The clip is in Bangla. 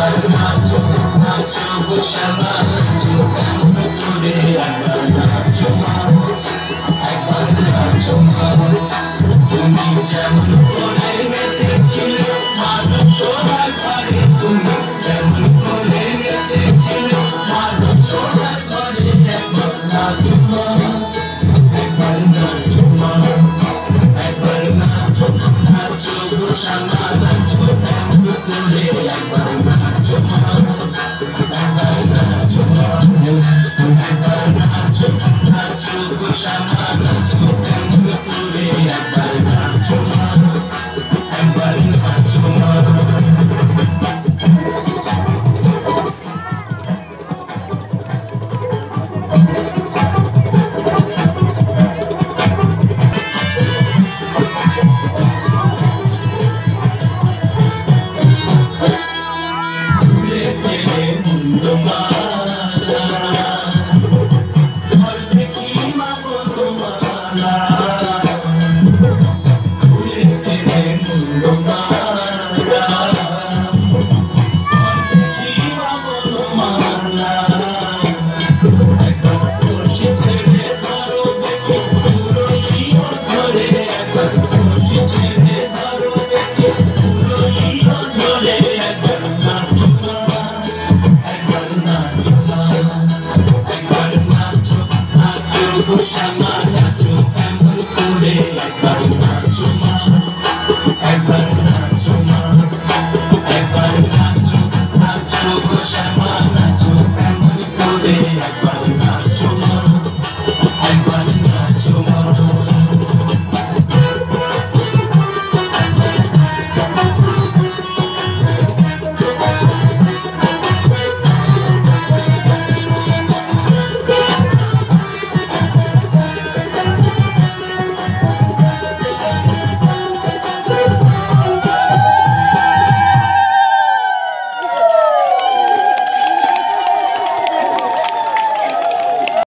একবার নাচো নাচো গো শ্যামা নাচো কেমন করে একবার নাচো মা একবার নাচো মা তুমি যেমন করে বেঁচেছিলে মাধব সোনার ঘরে তুমি যেমন করে বেঁচেছিলে মাধব সোনার ঘরে একবার নাচো মা একবার নাচো মা একবার নাচো নাচো গো শ্যামা নাচো কেমন করে একবার নাচো মা একবার নাচো মা একবার নাচো নাচো গো শ্যামা নাচো কেমন করে একবার নাচো মা একবার